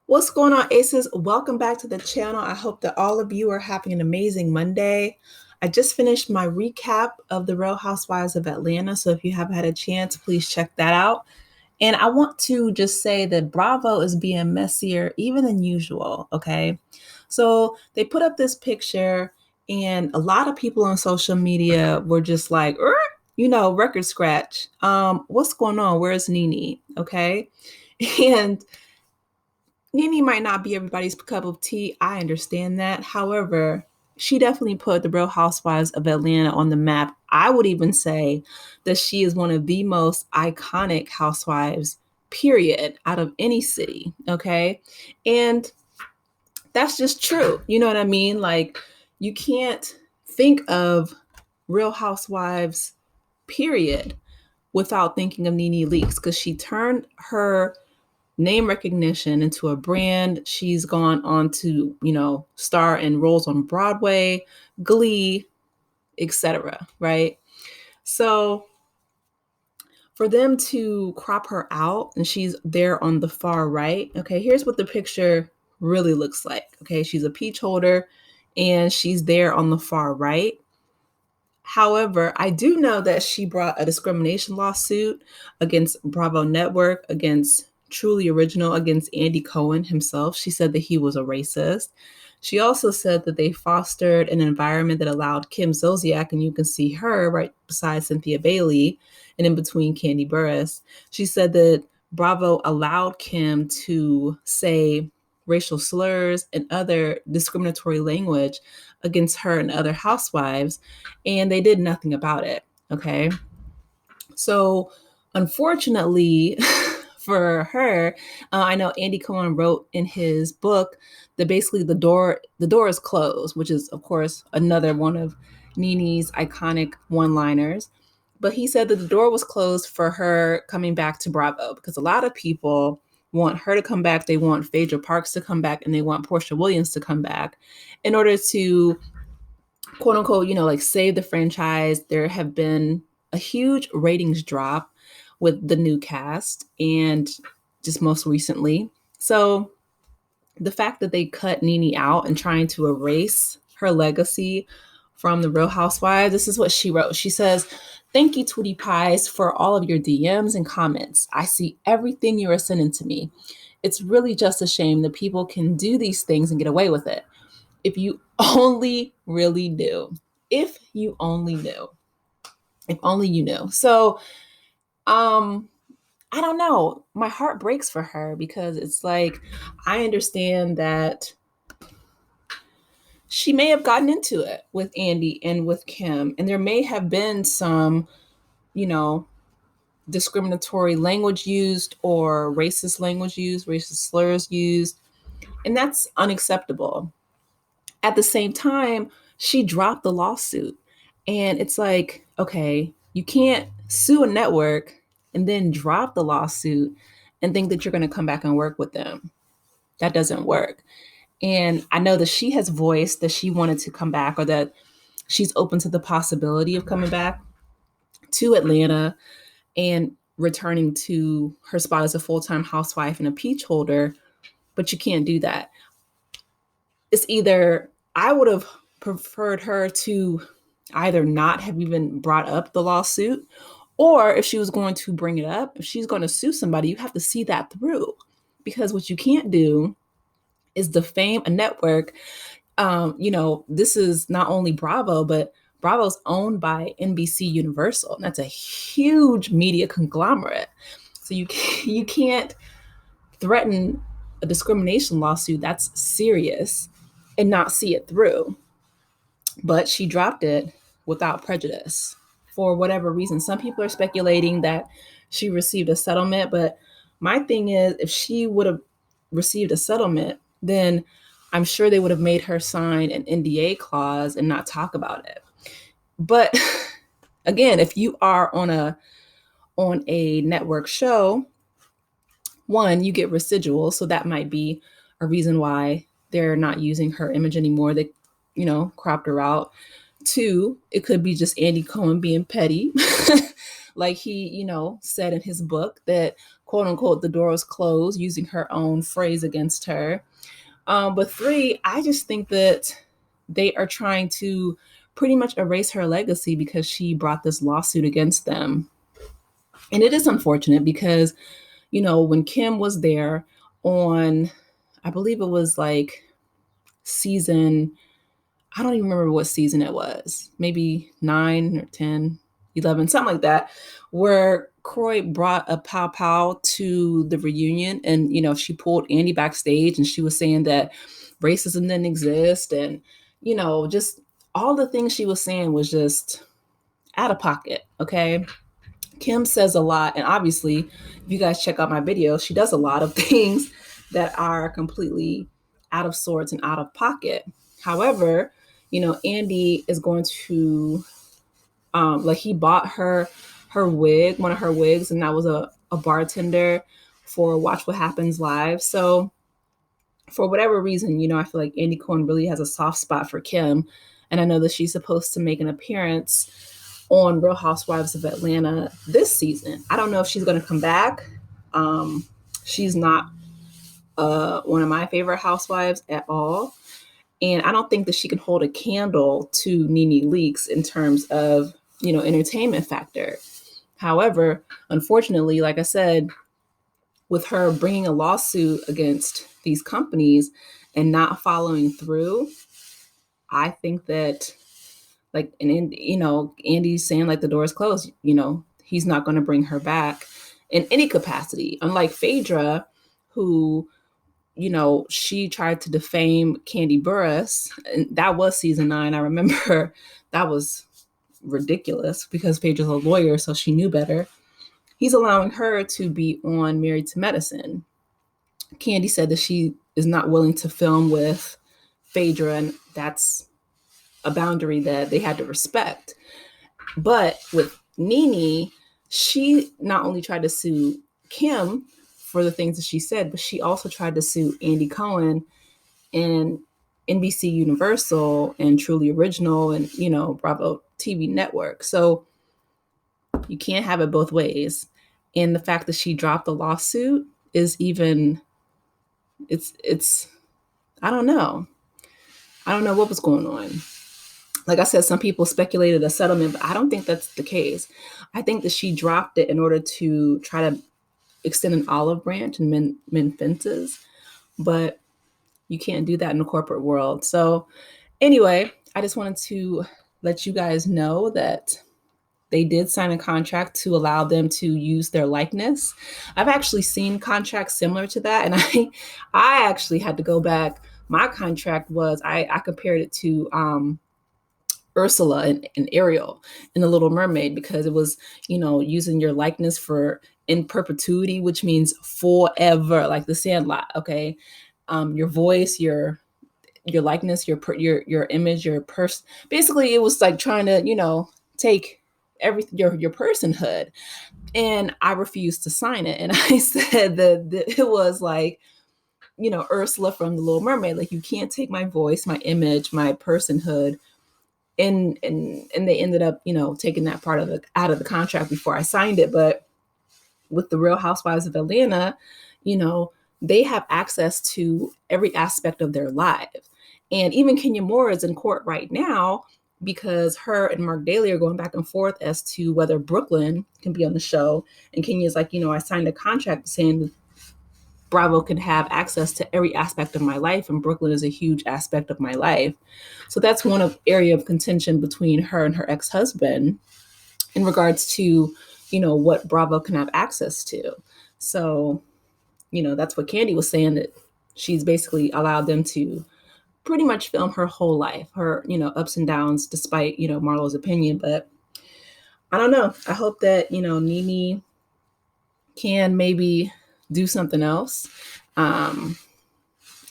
What's going on, Aces? Welcome back to the channel. I hope that all of you are having an amazing Monday. I just finished my recap of the Real Housewives of Atlanta, so if you haven't had a chance, please check that out. And I want to just say that Bravo is being messier even than usual, okay? So they put up this picture, and a lot of people on social media were just like, record scratch. What's going on? Where's Nene? Okay. And Nene might not be everybody's cup of tea. I understand that. However, she definitely put the Real Housewives of Atlanta on the map. I would even say that she is one of the most iconic housewives, period, out of any city. Okay. And that's just true. You know what I mean? Like, you can't think of Real Housewives, period, without thinking of Nene Leakes because she turned her name recognition into a brand. She's gone on to, star in roles on Broadway, Glee, etc. Right? So for them to crop her out and she's there on the far right, okay, here's what the picture really looks like. Okay, she's a peach holder and she's there on the far right. However, I do know that she brought a discrimination lawsuit against Bravo Network, against TrulyOriginal, against Andy Cohen himself. She said that he was a racist. She also said that they fostered an environment that allowed Kim Zolciak, and you can see her right beside Cynthia Bailey and in between Candy Burris. She said that Bravo allowed Kim to say racial slurs and other discriminatory language against her and other housewives, and they did nothing about it. Okay. So, unfortunately, for her, I know Andy Cohen wrote in his book that basically the door is closed, which is of course another one of Nene's iconic one-liners. But he said that the door was closed for her coming back to Bravo because a lot of people want her to come back. They want Phaedra Parks to come back, and they want Portia Williams to come back in order to, quote unquote, like save the franchise. There have been a huge ratings drop with the new cast and just most recently. So the fact that they cut Nene out and trying to erase her legacy from the Real Housewives, this is what she wrote. She says, "Thank you, Tweety Pies, for all of your DMs and comments. I see everything you are sending to me. It's really just a shame that people can do these things and get away with it. If you only really knew. If you only knew. If only you knew." So, I don't know. My heart breaks for her because it's like, I understand that she may have gotten into it with Andy and with Kim, and there may have been some, you know, discriminatory language used or racist language used, racist slurs used, and that's unacceptable. At the same time, she dropped the lawsuit. And it's like, okay, you can't sue a network and then drop the lawsuit and think that you're going to come back and work with them. That doesn't work. And I know that she has voiced that she wanted to come back, or that she's open to the possibility of coming back to Atlanta and returning to her spot as a full-time housewife and a peach holder, but you can't do that. It's either, I would have preferred her to either not have even brought up the lawsuit, or if she was going to bring it up, if she's going to sue somebody, you have to see that through. Because what you can't do is defame a network. This is not only Bravo, but Bravo's owned by NBC Universal. And that's a huge media conglomerate. So you can't threaten a discrimination lawsuit that's serious and not see it through. But she dropped it without prejudice for whatever reason. Some people are speculating that she received a settlement, but my thing is, if she would have received a settlement, then I'm sure they would have made her sign an NDA clause and not talk about it. But again, if you are on a network show, one, you get residuals, so that might be a reason why they're not using her image anymore. They, cropped her out. Two, it could be just Andy Cohen being petty. Like he, said in his book that, quote quote unquote, the door was closed, using her own phrase against her. But 3, I just think that they are trying to pretty much erase her legacy because she brought this lawsuit against them. And it is unfortunate because, when Kim was there on, I believe it was like season, I don't even remember what season it was, maybe 9 or 10, 11, something like that, where Croy brought a pow pow to the reunion. And, she pulled Andy backstage and she was saying that racism didn't exist. And, just all the things she was saying was just out of pocket. Okay. Kim says a lot. And obviously, if you guys check out my video, she does a lot of things that are completely out of sorts and out of pocket. However, Andy is going to, he bought her wig, one of her wigs, and that was a bartender for Watch What Happens Live. So for whatever reason, I feel like Andy Cohen really has a soft spot for Kim. And I know that she's supposed to make an appearance on Real Housewives of Atlanta this season. I don't know if she's going to come back. She's not one of my favorite housewives at all. And I don't think that she can hold a candle to Nene Leakes in terms of, entertainment factor. However, unfortunately, like I said, with her bringing a lawsuit against these companies and not following through, I think that, Andy's saying like the door is closed, he's not going to bring her back in any capacity. Unlike Phaedra, who, she tried to defame Kandi Burruss, and that was season 9. I remember that was ridiculous because Phaedra's a lawyer, so she knew better. He's allowing her to be on Married to Medicine. Kandi said that she is not willing to film with Phaedra, and that's a boundary that they had to respect. But with Nene, she not only tried to sue Kim for the things that she said, but she also tried to sue Andy Cohen and NBC Universal and TrulyOriginal and, Bravo TV network. So you can't have it both ways. And the fact that she dropped the lawsuit is even, it's, I don't know. I don't know what was going on. Like I said, some people speculated a settlement, but I don't think that's the case. I think that she dropped it in order to try to extend an olive branch and mend fences. But you can't do that in the corporate world. So anyway, I just wanted to let you guys know that they did sign a contract to allow them to use their likeness. I've actually seen contracts similar to that. And I actually had to go back. My contract was, I compared it to Ursula and Ariel in The Little Mermaid, because it was, using your likeness for in perpetuity, which means forever, like the Sandlot. Okay. Your voice, your likeness, your image, your person. Basically, it was like trying to, take everything, your personhood. And I refused to sign it. And I said that it was like, Ursula from The Little Mermaid. Like, you can't take my voice, my image, my personhood. And they ended up, taking that part out of the contract before I signed it. But with the Real Housewives of Atlanta, they have access to every aspect of their lives. And even Kenya Moore is in court right now because her and Mark Daly are going back and forth as to whether Brooklyn can be on the show. And Kenya's like, I signed a contract saying that Bravo can have access to every aspect of my life, and Brooklyn is a huge aspect of my life. So that's one area of contention between her and her ex-husband in regards to, what Bravo can have access to. So, that's what Kandi was saying, that she's basically allowed them to pretty much film her whole life, her, ups and downs, despite, Marlo's opinion. But I don't know. I hope that, Nene can maybe do something else. I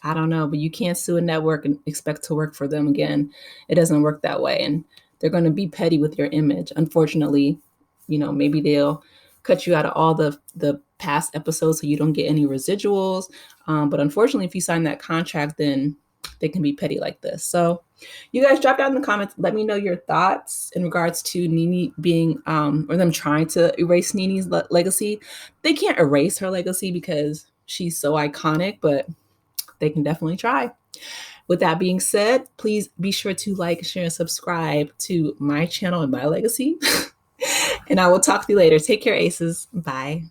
don't know, but you can't sue a network and expect to work for them again. It doesn't work that way. And they're going to be petty with your image. Unfortunately, maybe they'll cut you out of all the past episodes so you don't get any residuals. But unfortunately, if you sign that contract, then they can be petty like this. So You guys drop down in the comments. Let me know your thoughts in regards to Nene being, or them trying to erase Nene's legacy. They can't erase her legacy because she's so iconic, but they can definitely try. With that being said, please be sure to like, share, and subscribe to my channel and my legacy. And I will talk to you later. Take care, Aces. Bye.